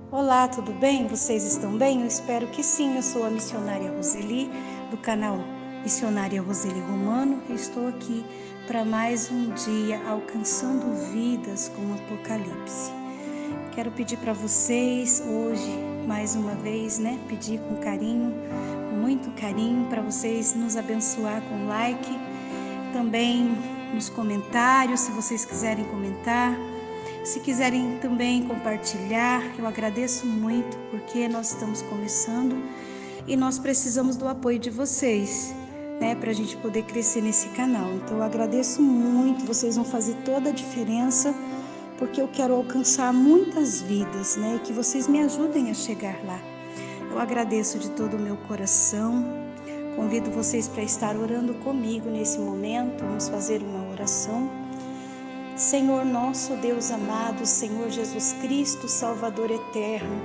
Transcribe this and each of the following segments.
Olá, tudo bem? Vocês estão bem? Eu espero que sim. Eu sou a missionária Roseli, do canal Missionária Roseli Romano, e estou aqui para mais um dia alcançando vidas com o Apocalipse. Quero pedir para vocês hoje, mais uma vez, pedir com carinho, com muito carinho, para vocês nos abençoar com like, também nos comentários, se vocês quiserem comentar. Se quiserem também compartilhar, eu agradeço muito, porque nós estamos começando e nós precisamos do apoio de vocês, para a gente poder crescer nesse canal. Então eu agradeço muito, vocês vão fazer toda a diferença, porque eu quero alcançar muitas vidas, e que vocês me ajudem a chegar lá. Eu agradeço de todo o meu coração, convido vocês para estar orando comigo nesse momento. Vamos fazer uma oração. Senhor nosso Deus amado, Senhor Jesus Cristo, Salvador eterno,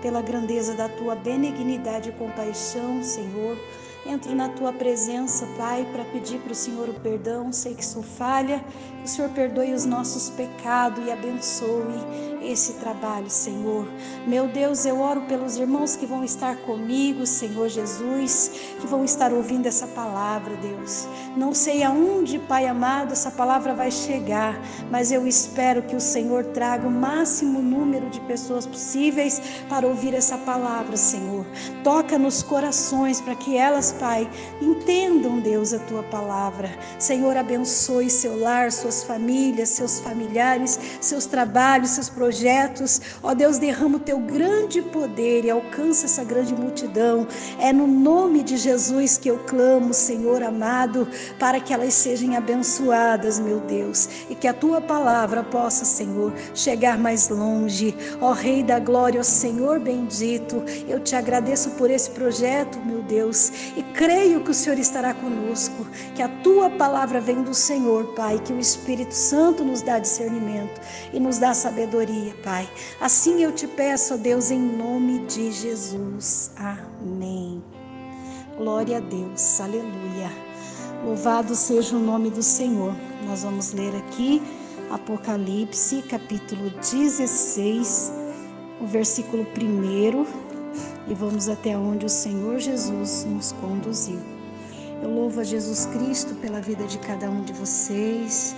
pela grandeza da Tua benignidade e compaixão, Senhor, entro na Tua presença, Pai, para pedir para o Senhor o perdão. Sei que sou falha, que o Senhor perdoe os nossos pecados e abençoe esse trabalho, Senhor. Meu Deus, eu oro pelos irmãos que vão estar comigo, Senhor Jesus, que vão estar ouvindo essa palavra, Deus. Não sei aonde, Pai amado, essa palavra vai chegar, mas eu espero que o Senhor traga o máximo número de pessoas possíveis para ouvir essa palavra, Senhor. Toca nos corações para que elas, Pai, entendam, Deus, a Tua palavra. Senhor, abençoe seu lar, suas famílias, seus familiares, seus trabalhos, seus projetos. Ó Deus, derrama o Teu grande poder e alcança essa grande multidão. É no nome de Jesus que eu clamo, Senhor amado, para que elas sejam abençoadas, meu Deus, e que a Tua palavra possa, Senhor, chegar mais longe. Ó Rei da Glória, ó Senhor bendito, eu Te agradeço por esse projeto, meu Deus, e creio que o Senhor estará conosco, que a Tua palavra vem do Senhor, Pai, que o Espírito Santo nos dá discernimento e nos dá sabedoria, Pai. Assim eu Te peço, ó Deus, em nome de Jesus. Amém. Glória a Deus, aleluia. Louvado seja o nome do Senhor. Nós vamos ler aqui Apocalipse, capítulo 16, o versículo 1, e vamos até onde o Senhor Jesus nos conduziu. Eu louvo a Jesus Cristo pela vida de cada um de vocês.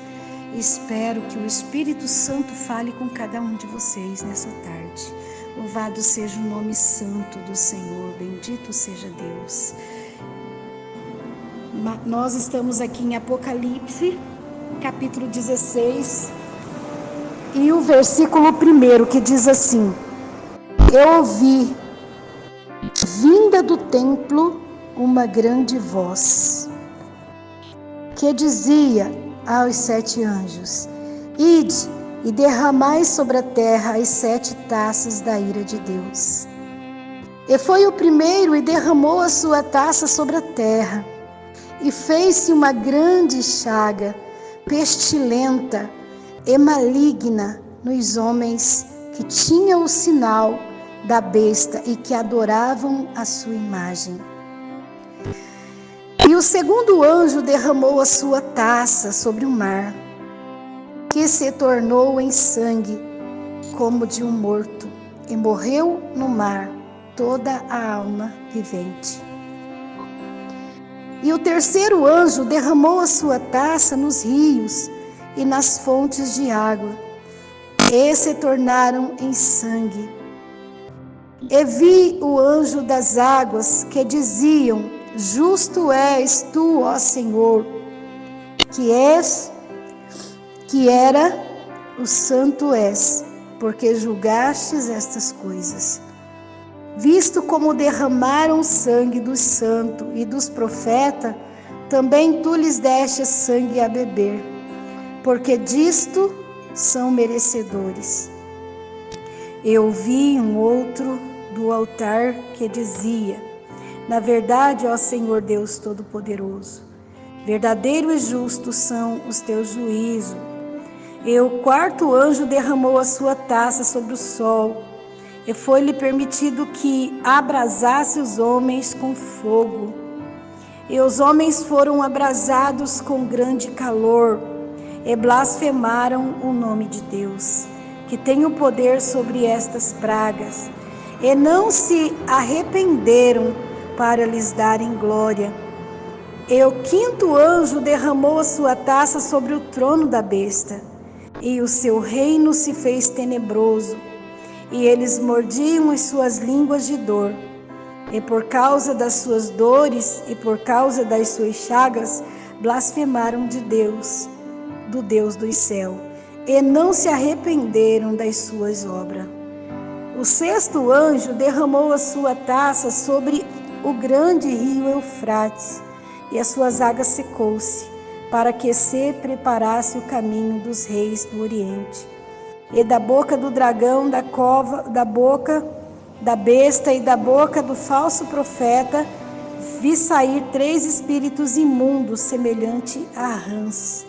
Espero que o Espírito Santo fale com cada um de vocês nessa tarde. Louvado seja o nome santo do Senhor, bendito seja Deus. Nós estamos aqui em Apocalipse, capítulo 16, e o versículo 1, que diz assim: Eu ouvi, vinda do templo, uma grande voz, que dizia aos 7 anjos: Ide e derramai sobre a terra as 7 taças da ira de Deus. E foi o primeiro e derramou a sua taça sobre a terra, e fez-se uma grande chaga, pestilenta e maligna nos homens que tinham o sinal da besta e que adoravam a sua imagem. E o segundo anjo derramou a sua taça sobre o mar, que se tornou em sangue, como de um morto, e morreu no mar toda a alma vivente. E o terceiro anjo derramou a sua taça nos rios e nas fontes de água, e se tornaram em sangue. E vi o anjo das águas que diziam: Justo és tu, ó Senhor, que era o santo és, porque julgastes estas coisas. Visto como derramaram sangue dos santos e dos profetas, também tu lhes deste sangue a beber, porque disto são merecedores. Eu vi um outro do altar que dizia: Na verdade, ó Senhor Deus Todo-Poderoso, verdadeiro e justo são os teus juízos. E o quarto anjo derramou a sua taça sobre o sol, e foi-lhe permitido que abrasasse os homens com fogo. E os homens foram abrasados com grande calor, e blasfemaram o nome de Deus, que tem o poder sobre estas pragas, e não se arrependeram para lhes darem glória. E o quinto anjo derramou a sua taça sobre o trono da besta, e o seu reino se fez tenebroso, e eles mordiam as suas línguas de dor. E por causa das suas dores e por causa das suas chagas, blasfemaram de Deus, do Deus do céu, e não se arrependeram das suas obras. O sexto anjo derramou a sua taça sobre o grande rio Eufrates, e as suas águas secou-se, para que se preparasse o caminho dos reis do Oriente. E da boca do dragão, da cova, da boca da besta e da boca do falso profeta, vi sair 3 espíritos imundos, semelhante a rãs,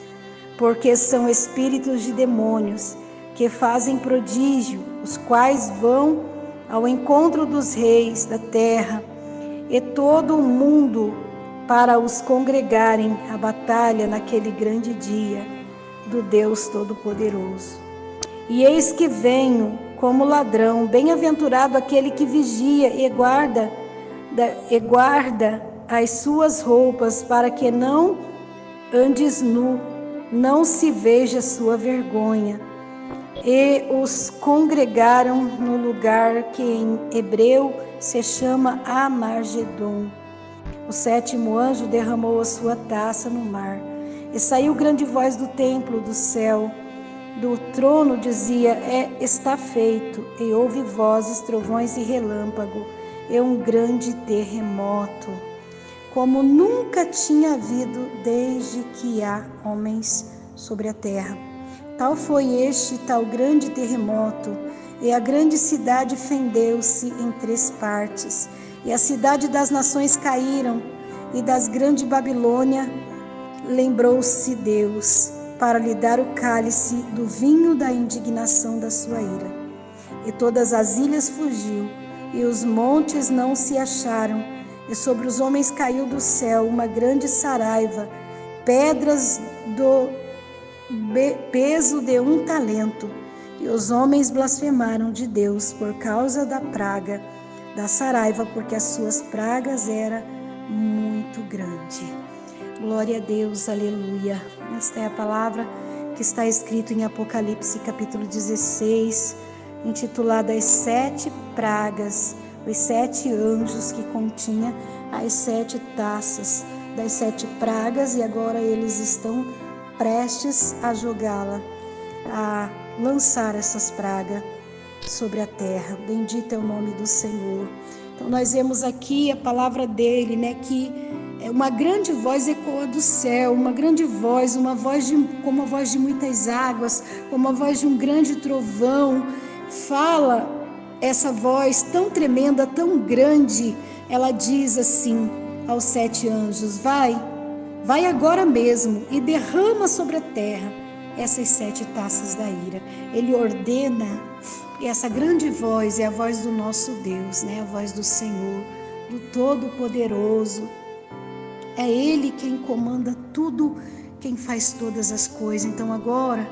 porque são espíritos de demônios, que fazem prodígio, os quais vão ao encontro dos reis da terra e todo o mundo, para os congregarem à batalha naquele grande dia do Deus Todo-Poderoso. E eis que venho como ladrão, bem-aventurado aquele que vigia e guarda as suas roupas, para que não andes nu, não se veja sua vergonha. E os congregaram no lugar que em hebreu se chama Amargedon. O sétimo anjo derramou a sua taça no mar, e saiu grande voz do templo do céu. Do trono dizia: está feito. E houve vozes, trovões e relâmpago, e um grande terremoto, como nunca tinha havido desde que há homens sobre a terra. Tal foi este tal grande terremoto, e a grande cidade fendeu-se em 3 partes, e a cidade das nações caíram, e das grande Babilônia lembrou-se Deus, para lhe dar o cálice do vinho da indignação da sua ira. E todas as ilhas fugiu, e os montes não se acharam, e sobre os homens caiu do céu uma grande saraiva, pedras do peso de 1 talento, e os homens blasfemaram de Deus por causa da praga da saraiva, porque as suas pragas eram muito grandes. Glória a Deus, aleluia. Esta é a palavra que está escrito em Apocalipse capítulo 16, intitulada As 7 pragas, os 7 anjos que continha as 7 taças das 7 pragas, e agora eles estão prestes a jogá-la, a lançar essas pragas sobre a terra. Bendito é o nome do Senhor. Então nós vemos aqui a palavra dele, que uma grande voz ecoa do céu, uma grande voz, como a voz de muitas águas, como a voz de um grande trovão. Fala essa voz tão tremenda, tão grande. Ela diz assim aos 7 anjos: vai agora mesmo e derrama sobre a terra essas 7 taças da ira. Ele ordena, e essa grande voz é a voz do nosso Deus, a voz do Senhor, do Todo-Poderoso. É Ele quem comanda tudo, quem faz todas as coisas. Então agora,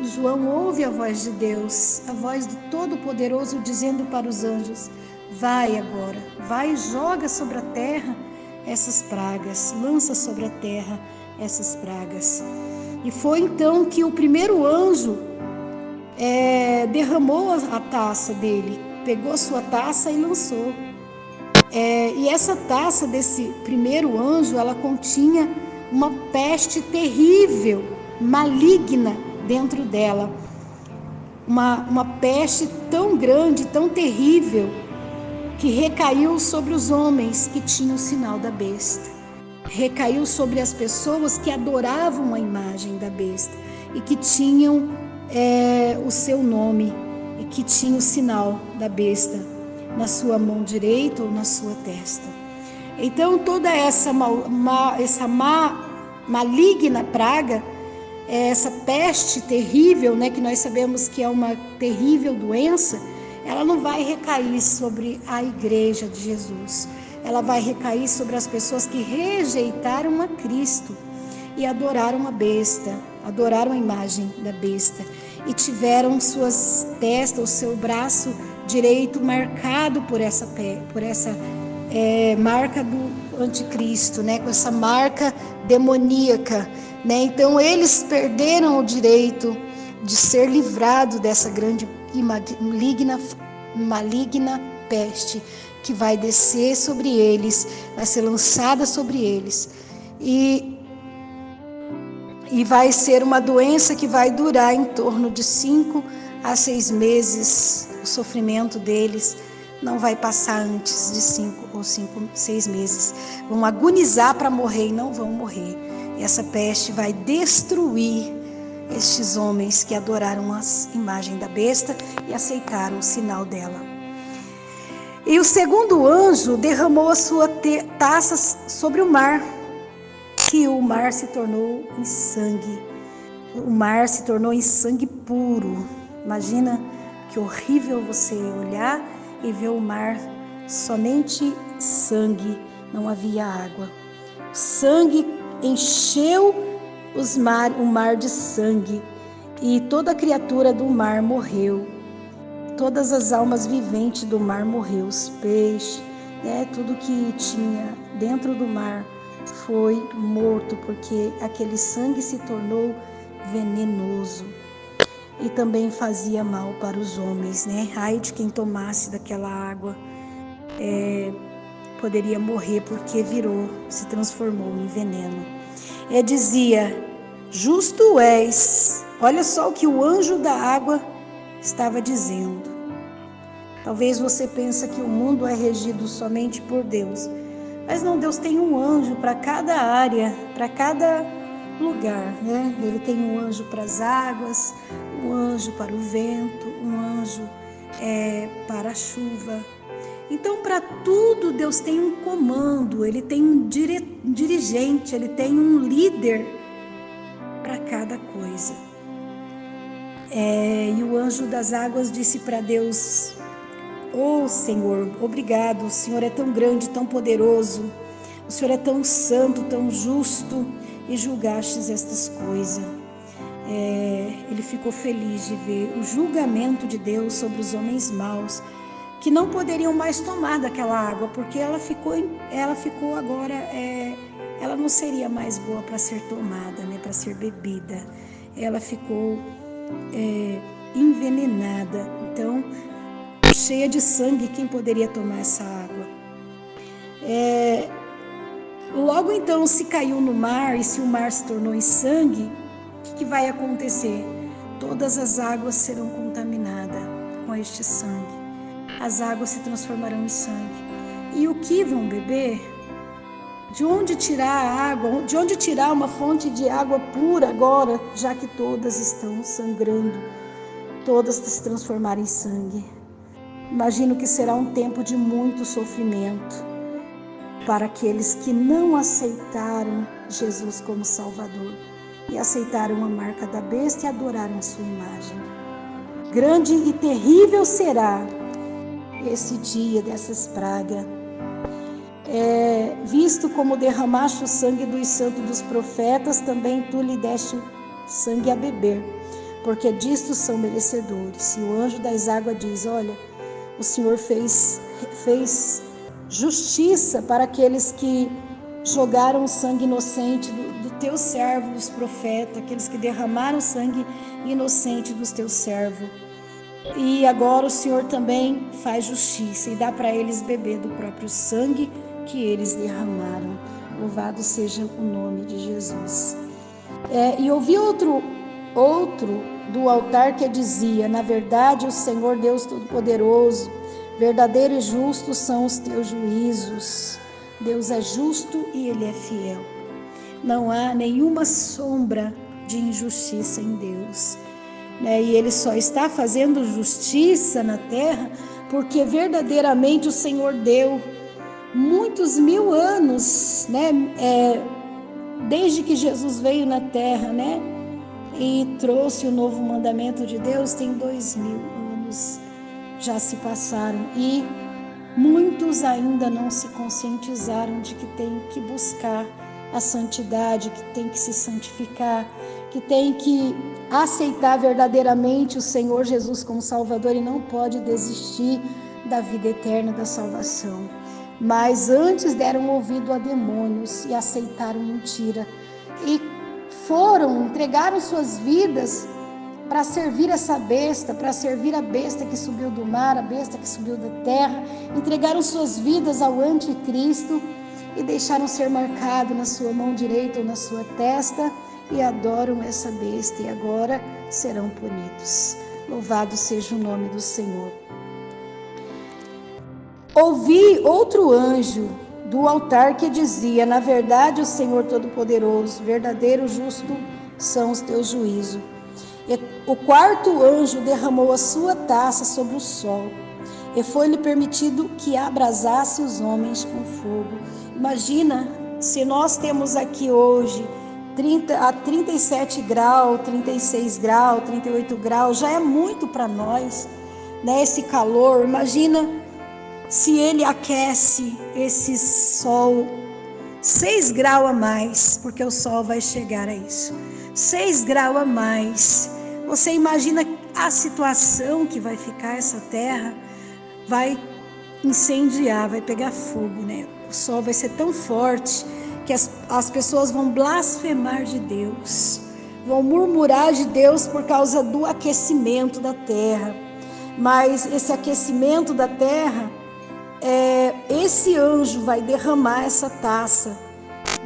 João ouve a voz de Deus, a voz do Todo-Poderoso dizendo para os anjos: vai agora, vai e joga sobre a terra essas pragas, lança sobre a terra essas pragas. E foi então que o primeiro anjo derramou a taça dele, pegou a sua taça e lançou. E essa taça desse primeiro anjo, ela continha uma peste terrível, maligna dentro dela. Uma peste tão grande, tão terrível, que recaiu sobre os homens que tinham o sinal da besta. Recaiu sobre as pessoas que adoravam a imagem da besta e que tinham o seu nome e que tinham o sinal da besta na sua mão direita ou na sua testa. Então toda essa maligna praga, essa peste terrível, que nós sabemos que é uma terrível doença, ela não vai recair sobre a igreja de Jesus. Ela vai recair sobre as pessoas que rejeitaram a Cristo e adoraram a besta, adoraram a imagem da besta. e tiveram suas testas, o seu braço direito marcado por essa marca do anticristo, né? Com essa marca demoníaca, né? Então eles perderam o direito de ser livrado dessa grande e maligna peste que vai descer sobre eles, vai ser lançada sobre eles e vai ser uma doença que vai durar em torno de 5 a 6 meses. O sofrimento deles não vai passar antes de 5 ou 6 meses. Vão agonizar para morrer e não vão morrer. E essa peste vai destruir estes homens que adoraram a imagem da besta e aceitaram o sinal dela. E o segundo anjo derramou a sua taça sobre o mar, que o mar se tornou em sangue. O mar se tornou em sangue puro. Imagina que horrível você olhar e ver o mar somente sangue, não havia água. O sangue encheu o mar de sangue e toda criatura do mar morreu. Todas as almas viventes do mar morreu, os peixes, né, tudo que tinha dentro do mar foi morto, porque aquele sangue se tornou venenoso e também fazia mal para os homens, né? Ai de quem tomasse daquela água, poderia morrer, porque se transformou em veneno. Dizia: justo és. Olha só o que o anjo da água estava dizendo. Talvez você pense que o mundo é regido somente por Deus, mas não, Deus tem um anjo para cada área, para cada lugar, né? Ele tem um anjo para as águas, um anjo para o vento, um anjo para a chuva. Então, para tudo, Deus tem um comando, Ele tem um dirigente, Ele tem um líder para cada coisa. E o anjo das águas disse para Deus: oh Senhor, obrigado, o Senhor é tão grande, tão poderoso, o Senhor é tão santo, tão justo, e julgastes estas coisas. Ele ficou feliz de ver o julgamento de Deus sobre os homens maus, que não poderiam mais tomar daquela água, porque ela ficou agora, ela não seria mais boa para ser tomada, né, para ser bebida. Ela ficou envenenada, então cheia de sangue, quem poderia tomar essa água? Logo então, se caiu no mar, e se o mar se tornou em sangue, o que vai acontecer? Todas as águas serão contaminadas com este sangue. As águas se transformarão em sangue. E o que vão beber? De onde tirar a água? De onde tirar uma fonte de água pura agora, já que todas estão sangrando, todas se transformarem em sangue? Imagino que será um tempo de muito sofrimento para aqueles que não aceitaram Jesus como Salvador e aceitaram a marca da besta e adoraram a sua imagem. Grande e terrível será esse dia dessas pragas. Visto como derramaste o sangue dos santos dos profetas, também tu lhe deste sangue a beber, porque disto são merecedores. E o anjo das águas diz: olha, o Senhor fez justiça para aqueles que jogaram o sangue inocente do teu servo, dos profetas, aqueles que derramaram o sangue inocente dos teus servos. E agora o Senhor também faz justiça e dá para eles beber do próprio sangue que eles derramaram. Louvado seja o nome de Jesus. E ouvi outro do altar que dizia: na verdade, o Senhor Deus Todo-Poderoso, verdadeiro e justo são os teus juízos. Deus é justo e Ele é fiel. Não há nenhuma sombra de injustiça em Deus. E Ele só está fazendo justiça na terra porque verdadeiramente o Senhor deu muitos 1000 anos, desde que Jesus veio na terra, e trouxe o novo mandamento de Deus. Tem 2000 anos já se passaram e muitos ainda não se conscientizaram de que tem que buscar a santidade, que tem que se santificar, que tem que aceitar verdadeiramente o Senhor Jesus como Salvador e não pode desistir da vida eterna, da salvação. Mas antes deram ouvido a demônios e aceitaram mentira e entregaram suas vidas para servir essa besta, para servir a besta que subiu do mar, a besta que subiu da terra. Entregaram suas vidas ao anticristo e deixaram ser marcado na sua mão direita ou na sua testa e adoram essa besta e agora serão punidos. Louvado seja o nome do Senhor. Ouvi outro anjo do altar que dizia: na verdade, o Senhor Todo-Poderoso, verdadeiro, justo são os teus juízos. E o quarto anjo derramou a sua taça sobre o sol, e foi-lhe permitido que abrasasse os homens com fogo. Imagina se nós temos aqui hoje 37 graus, 36 graus, 38 graus, já é muito para nós, né? Esse calor, imagina se ele aquece esse sol 6 graus a mais, porque o sol vai chegar a isso, 6 graus a mais. Você imagina a situação que vai ficar essa terra? Vai incendiar, vai pegar fogo, né? O sol vai ser tão forte que as pessoas vão blasfemar de Deus, vão murmurar de Deus por causa do aquecimento da terra. Mas esse aquecimento da terra, esse anjo vai derramar essa taça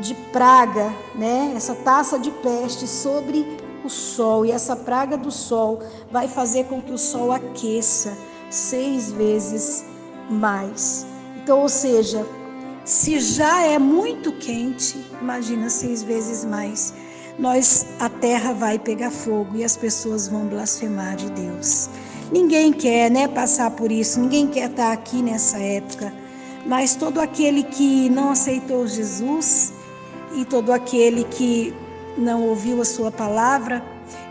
de praga, né? Essa taça de peste sobre o sol, e essa praga do sol vai fazer com que o sol aqueça 6 vezes mais. Então, ou seja, se já é muito quente, imagina 6 vezes mais. A terra vai pegar fogo e as pessoas vão blasfemar de Deus. Ninguém quer, né, passar por isso, ninguém quer estar aqui nessa época. Mas todo aquele que não aceitou Jesus, e todo aquele que não ouviu a sua palavra,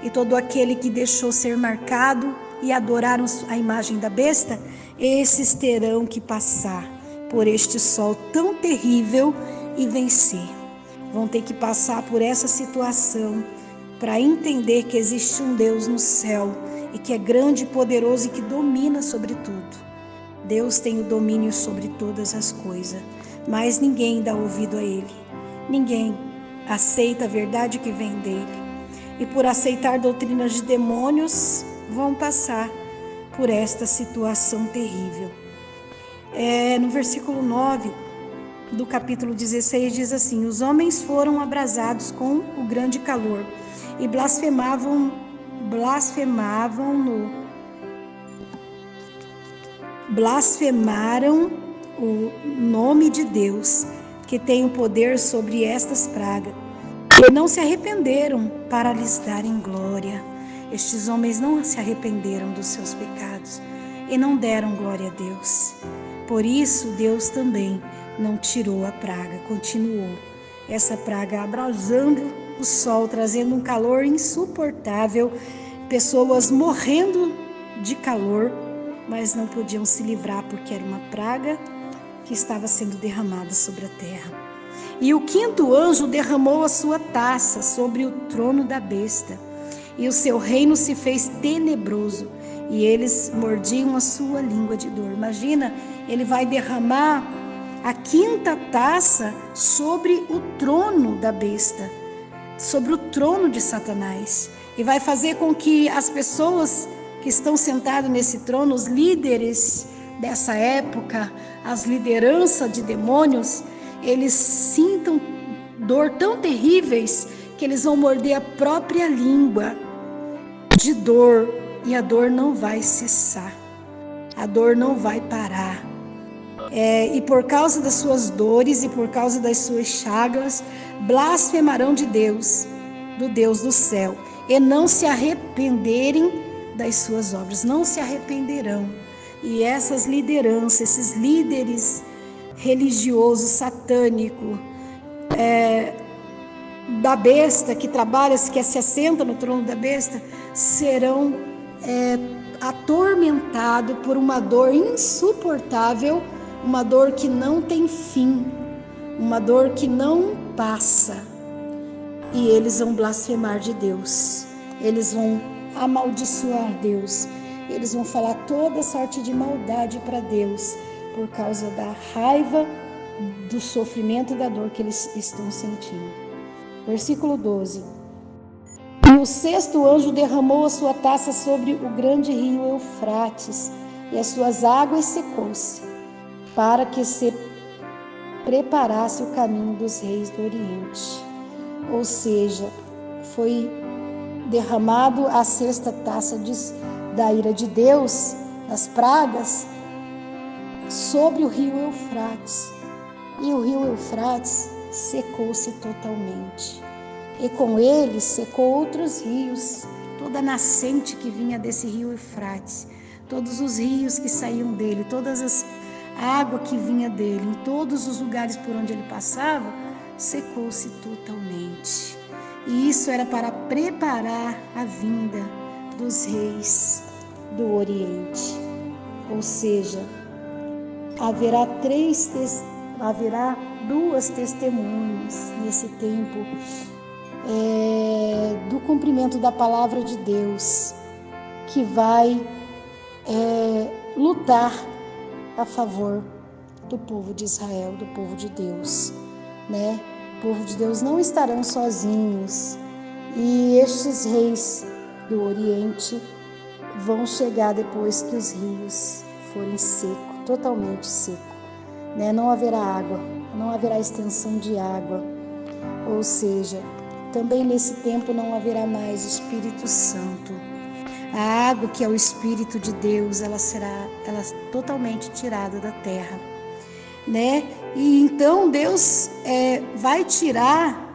e todo aquele que deixou ser marcado e adoraram a imagem da besta, esses terão que passar por este sol tão terrível e vencer. Vão ter que passar por essa situação para entender que existe um Deus no céu e que é grande e poderoso e que domina sobre tudo. Deus tem o domínio sobre todas as coisas, mas ninguém dá ouvido a Ele. Ninguém aceita a verdade que vem dele. E por aceitar doutrinas de demônios, vão passar por esta situação terrível. No versículo 9 do capítulo 16 diz assim: os homens foram abrasados com o grande calor e blasfemaram o nome de Deus, que tem o poder sobre estas pragas, e não se arrependeram para lhes darem glória. Estes homens não se arrependeram dos seus pecados e não deram glória a Deus. Por isso, Deus também não tirou a praga, continuou essa praga abrasando o sol, trazendo um calor insuportável, pessoas morrendo de calor, mas não podiam se livrar porque era uma praga que estava sendo derramada sobre a terra. E o quinto anjo derramou a sua taça sobre o trono da besta, e o seu reino se fez tenebroso, e eles mordiam a sua língua de dor. Imagina, ele vai derramar a quinta taça sobre o trono da besta, sobre o trono de Satanás, e vai fazer com que as pessoas que estão sentadas nesse trono, os líderes dessa época, as lideranças de demônios, eles sintam dor tão terríveis que eles vão morder a própria língua de dor, e a dor não vai cessar, a dor não vai parar. E por causa das suas dores e por causa das suas chagas, blasfemarão de Deus, do Deus do céu, e não se arrependerem das suas obras, não se arrependerão. E essas lideranças, esses líderes religiosos, satânicos, da besta, que trabalha, que se assenta no trono da besta, serão atormentados por uma dor insuportável, uma dor que não tem fim, uma dor que não passa. E eles vão blasfemar de Deus. eles vão amaldiçoar Deus, eles vão falar toda sorte de maldade para Deus, por causa da raiva, do sofrimento e da dor que eles estão sentindo. Versículo 12. E o sexto anjo derramou a sua taça sobre o grande rio Eufrates, e as suas águas secou-se, para que se preparasse o caminho dos reis do Oriente. Ou seja, foi derramado a sexta taça da ira de Deus, das pragas, sobre o rio Eufrates. E o rio Eufrates secou-se totalmente. E com ele secou outros rios, toda a nascente que vinha desse rio Eufrates, todos os rios que saíam dele, todas as águas que vinha dele, em todos os lugares por onde ele passava, secou-se totalmente. E isso era para preparar a vinda dos reis do Oriente. Ou seja, haverá duas testemunhas nesse tempo do cumprimento da palavra de Deus, que vai lutar a favor do povo de Israel, do povo de Deus, né? O povo de Deus não estarão sozinhos, e estes reis do Oriente vão chegar depois que os rios forem secos, totalmente secos, né? Não haverá água, não haverá extensão de água, ou seja, também nesse tempo não haverá mais Espírito Santo. A água, que é o Espírito de Deus, ela será totalmente tirada da terra, né? E então Deus vai tirar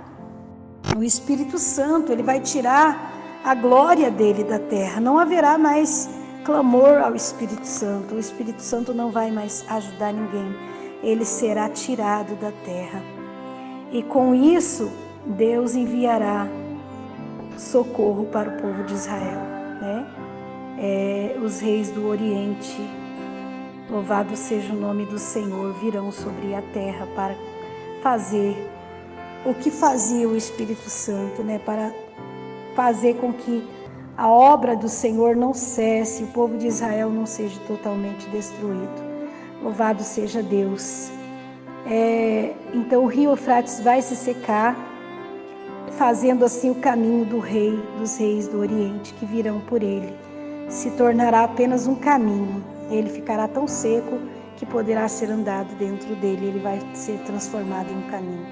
o Espírito Santo, ele vai tirar a glória dele da terra. Não haverá mais clamor ao Espírito Santo. O Espírito Santo não vai mais ajudar ninguém. Ele será tirado da terra. E com isso, Deus enviará socorro para o povo de Israel, né? Os reis do Oriente, louvado seja o nome do Senhor, virão sobre a terra para fazer o que fazia o Espírito Santo, né? Para fazer com que a obra do Senhor não cesse, o povo de Israel não seja totalmente destruído. Louvado seja Deus. Então o rio Eufrates vai se secar, fazendo assim o caminho dos reis do Oriente que virão por ele. Se tornará apenas um caminho. Ele ficará tão seco que poderá ser andado dentro dele. Ele vai ser transformado em um caminho.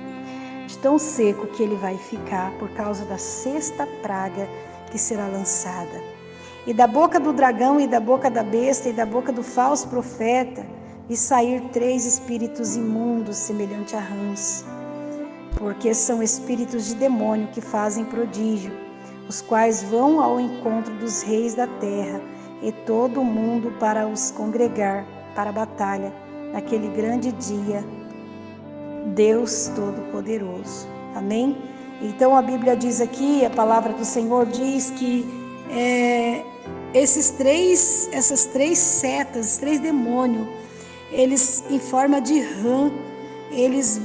De tão seco que ele vai ficar por causa da sexta praga que será lançada. E da boca do dragão, e da boca da besta, e da boca do falso profeta, e sair 3 espíritos imundos, semelhante a rãs, porque são espíritos de demônio que fazem prodígio, os quais vão ao encontro dos reis da terra e todo o mundo para os congregar para a batalha naquele grande dia. Deus Todo-Poderoso. Amém? Então a Bíblia diz aqui, a palavra do Senhor diz que essas três setas, 3 demônios, eles em forma de rã, eles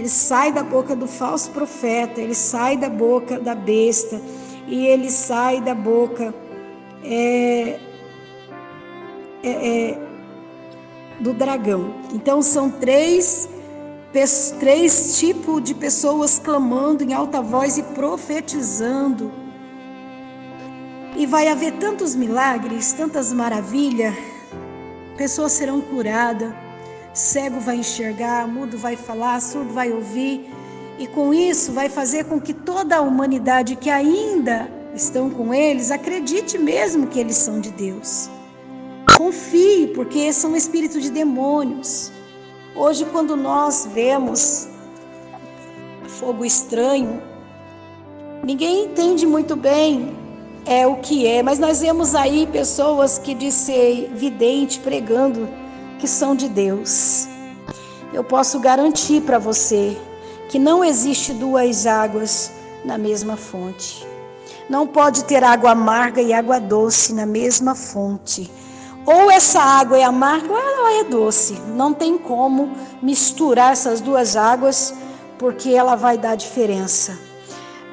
saem da boca do falso profeta, eles saem da boca da besta, e eles saem da boca do dragão. Então são 3 tipos de pessoas clamando em alta voz e profetizando. E vai haver tantos milagres, tantas maravilhas. Pessoas serão curadas, cego vai enxergar, mudo vai falar, surdo vai ouvir. E com isso vai fazer com que toda a humanidade que ainda estão com eles acredite mesmo que eles são de Deus. Confie, porque são espíritos de demônios. Hoje, quando nós vemos fogo estranho, ninguém entende muito bem o que é, mas nós vemos aí pessoas que dizem vidente pregando que são de Deus. Eu posso garantir para você que não existe 2 águas na mesma fonte. Não pode ter água amarga e água doce na mesma fonte. Ou essa água é amarga ou ela é doce. Não tem como misturar essas 2 águas, porque ela vai dar diferença.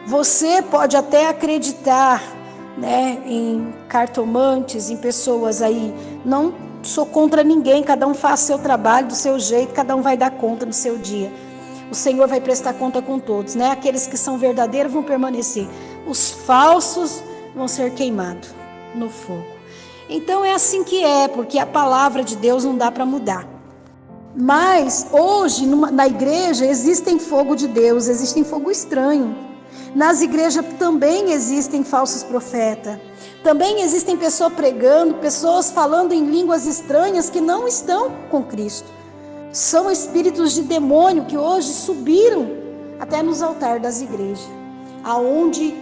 Você pode até acreditar, né, em cartomantes, em pessoas aí. Não sou contra ninguém, cada um faz seu trabalho do seu jeito, cada um vai dar conta no seu dia. O Senhor vai prestar conta com todos, né? Aqueles que são verdadeiros vão permanecer. Os falsos vão ser queimados no fogo. Então é assim que é, porque a palavra de Deus não dá para mudar. Mas hoje na igreja existem fogo de Deus, existem fogo estranho. Nas igrejas também existem falsos profetas. Também existem pessoas pregando, pessoas falando em línguas estranhas que não estão com Cristo. São espíritos de demônio que hoje subiram até nos altares das igrejas, aonde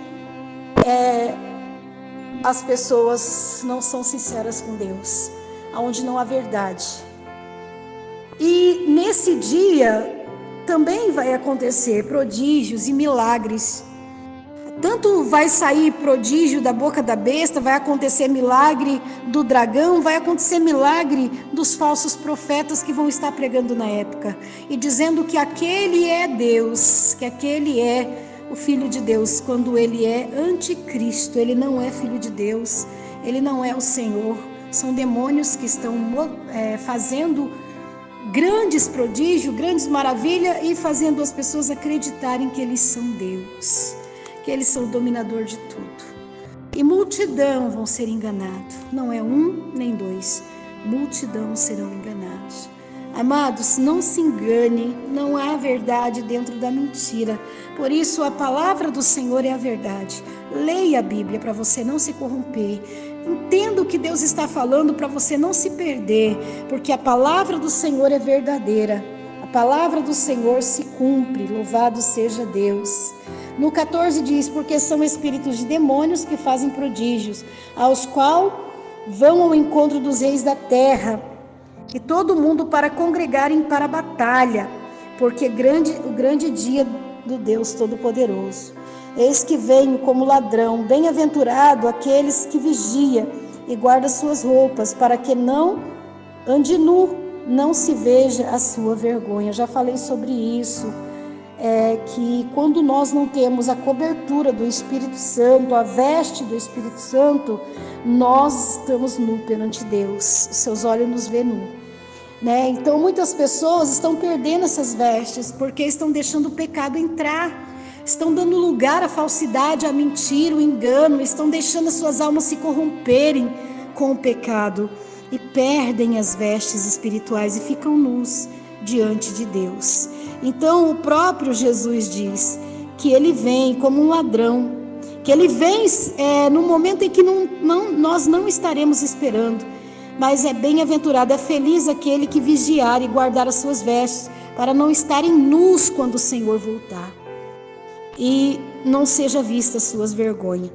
as pessoas não são sinceras com Deus, aonde não há verdade. E nesse dia também vai acontecer prodígios e milagres. Tanto vai sair prodígio da boca da besta, vai acontecer milagre do dragão, vai acontecer milagre dos falsos profetas que vão estar pregando na época e dizendo que aquele é Deus, que aquele é o Filho de Deus, quando ele é anticristo. Ele não é Filho de Deus, ele não é o Senhor. São demônios que estão fazendo grandes prodígios, grandes maravilhas e fazendo as pessoas acreditarem que eles são Deus, que eles são o dominador de tudo. E multidão vão ser enganados. Não é um nem dois. Multidão serão enganados. Amados, não se engane. Não há verdade dentro da mentira. Por isso a palavra do Senhor é a verdade. Leia a Bíblia para você não se corromper. Entenda o que Deus está falando para você não se perder. Porque a palavra do Senhor é verdadeira. A palavra do Senhor se cumpre. Louvado seja Deus. No 14 diz, porque são espíritos de demônios que fazem prodígios, aos quais vão ao encontro dos reis da terra, e todo mundo para congregarem para a batalha, porque o grande dia do Deus Todo-Poderoso. Eis que venho como ladrão, bem-aventurado aqueles que vigia e guarda suas roupas, para que não ande nu, não se veja a sua vergonha. Eu já falei sobre isso. Que quando nós não temos a cobertura do Espírito Santo, a veste do Espírito Santo, nós estamos nu perante Deus, os seus olhos nos vê nu, né? Então muitas pessoas estão perdendo essas vestes, porque estão deixando o pecado entrar, estão dando lugar à falsidade, à mentira, ao engano, estão deixando as suas almas se corromperem com o pecado, e perdem as vestes espirituais e ficam nus diante de Deus. Então o próprio Jesus diz que ele vem como um ladrão, que ele vem no momento em que nós não estaremos esperando, mas é bem-aventurado, é feliz aquele que vigiar e guardar as suas vestes, para não estarem nus quando o Senhor voltar, e não seja vista as suas vergonhas.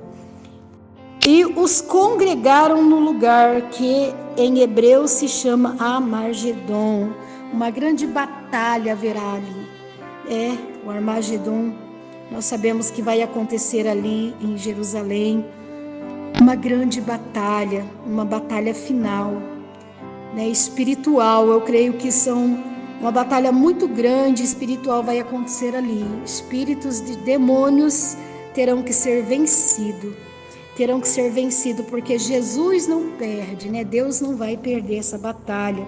E os congregaram no lugar que em hebreu se chama Armagedon. Uma grande batalha haverá ali. O Armagedon, nós sabemos que vai acontecer ali em Jerusalém. Uma grande batalha, uma batalha final, né, espiritual. Eu creio que uma batalha muito grande espiritual vai acontecer ali. Espíritos de demônios terão que ser vencidos. Terão que ser vencidos, porque Jesus não perde, né? Deus não vai perder essa batalha.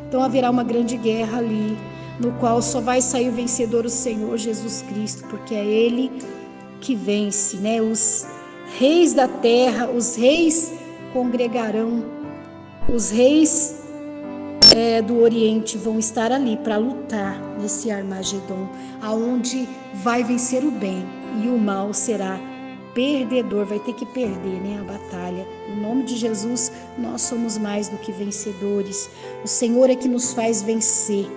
Então haverá uma grande guerra ali, no qual só vai sair vencedor o Senhor Jesus Cristo, porque é Ele que vence, né? Os reis da terra, os reis congregarão, os reis do Oriente vão estar ali para lutar nesse Armagedon, aonde vai vencer o bem e o mal será perdedor, vai ter que perder, né, a batalha. Em nome de Jesus, nós somos mais do que vencedores. O Senhor é que nos faz vencer.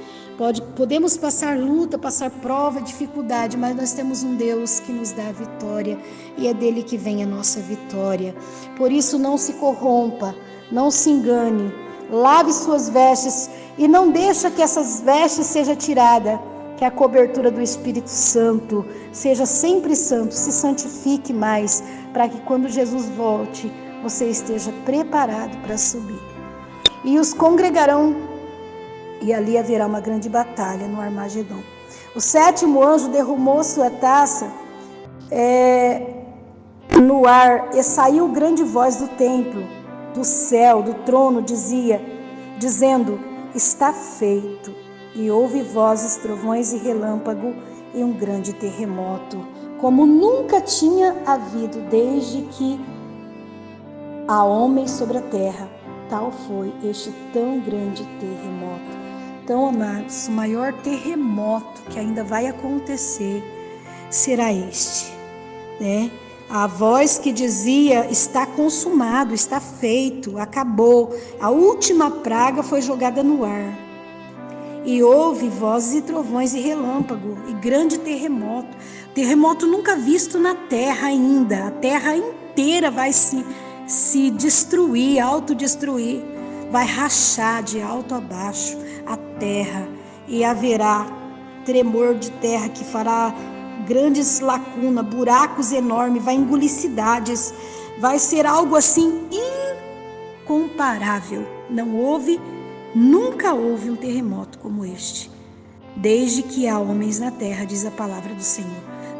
Podemos passar luta, passar prova, dificuldade, mas nós temos um Deus que nos dá a vitória, e é dele que vem a nossa vitória. Por isso não se corrompa, não se engane, lave suas vestes e não deixa que essas vestes sejam tiradas, que a cobertura do Espírito Santo seja sempre santo, se santifique mais, para que quando Jesus volte, você esteja preparado para subir. E os congregarão, e ali haverá uma grande batalha no Armagedon. O sétimo anjo derramou sua taça no ar, e saiu grande voz do templo, do céu, do trono, dizendo: está feito. E houve vozes, trovões e relâmpago e um grande terremoto, como nunca tinha havido desde que há homens sobre a terra. Tal foi este tão grande terremoto. Então, amados, o maior terremoto que ainda vai acontecer será este, né? A voz que dizia: está consumado, está feito, acabou. A última praga foi jogada no ar. E houve vozes e trovões e relâmpago e grande terremoto. Terremoto nunca visto na terra ainda. A terra inteira vai se destruir, autodestruir. Vai rachar de alto a baixo a terra. E haverá tremor de terra que fará grandes lacunas, buracos enormes, vai engolir cidades, vai ser algo assim incomparável. Nunca houve um terremoto como este, desde que há homens na terra, diz a palavra do Senhor.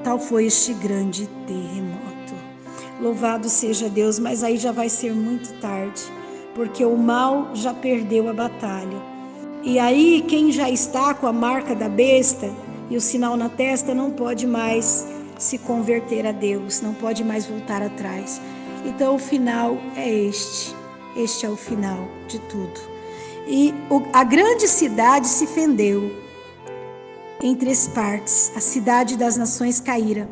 Tal foi este grande terremoto. Louvado seja Deus, mas aí já vai ser muito tarde, porque o mal já perdeu a batalha. E aí quem já está com a marca da besta e o sinal na testa não pode mais se converter a Deus, não pode mais voltar atrás. Então o final é este é o final de tudo. E a grande cidade se fendeu em 3 partes, a cidade das nações caíra.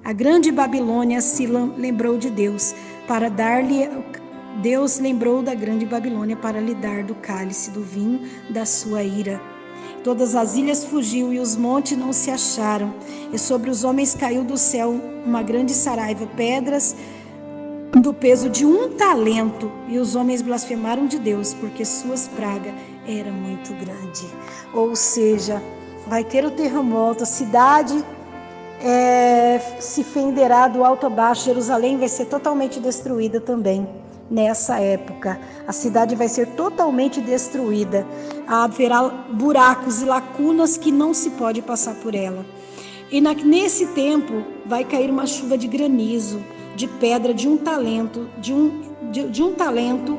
A grande Babilônia se lembrou de Deus, Deus lembrou da grande Babilônia para lhe dar do cálice do vinho da sua ira. Todas as ilhas fugiu e os montes não se acharam, e sobre os homens caiu do céu uma grande saraiva, pedras do peso de 1 talento, e os homens blasfemaram de Deus, porque suas pragas eram muito grandes. Ou seja, vai ter o terremoto, a cidade se fenderá do alto a baixo, Jerusalém vai ser totalmente destruída também. Nessa época, a cidade vai ser totalmente destruída, haverá buracos e lacunas que não se pode passar por ela. E nesse tempo vai cair uma chuva de granizo, de pedra de 1 talento, de um talento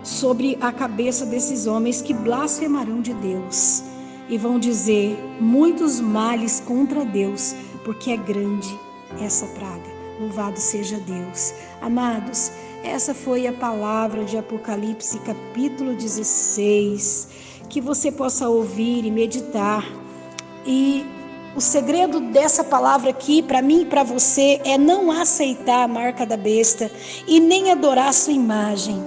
sobre a cabeça desses homens que blasfemarão de Deus e vão dizer muitos males contra Deus, porque é grande essa praga. Louvado seja Deus. Amados, essa foi a palavra de Apocalipse capítulo 16, que você possa ouvir e meditar. E o segredo dessa palavra aqui, para mim e para você, é não aceitar a marca da besta e nem adorar a sua imagem.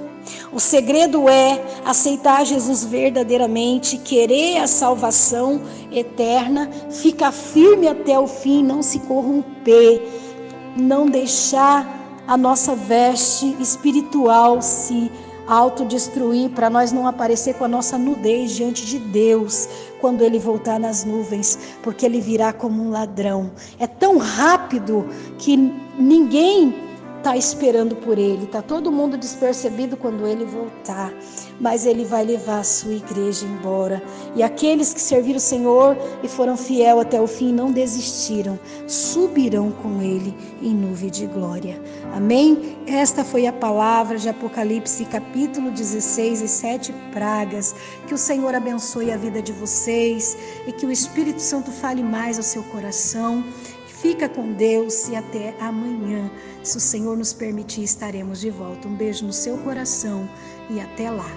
O segredo é aceitar Jesus verdadeiramente, querer a salvação eterna, ficar firme até o fim, não se corromper, não deixar a nossa veste espiritual se autodestruir, para nós não aparecer com a nossa nudez diante de Deus quando Ele voltar nas nuvens, porque Ele virá como um ladrão. É tão rápido que ninguém está esperando por Ele, está todo mundo despercebido quando Ele voltar, mas Ele vai levar a sua igreja embora, e aqueles que serviram o Senhor e foram fiel até o fim, não desistiram, subirão com Ele em nuvem de glória. Amém? Esta foi a palavra de Apocalipse capítulo 16, as 7 pragas. Que o Senhor abençoe a vida de vocês e que o Espírito Santo fale mais ao seu coração. Fica com Deus e até amanhã. Se o Senhor nos permitir, estaremos de volta. Um beijo no seu coração e até lá.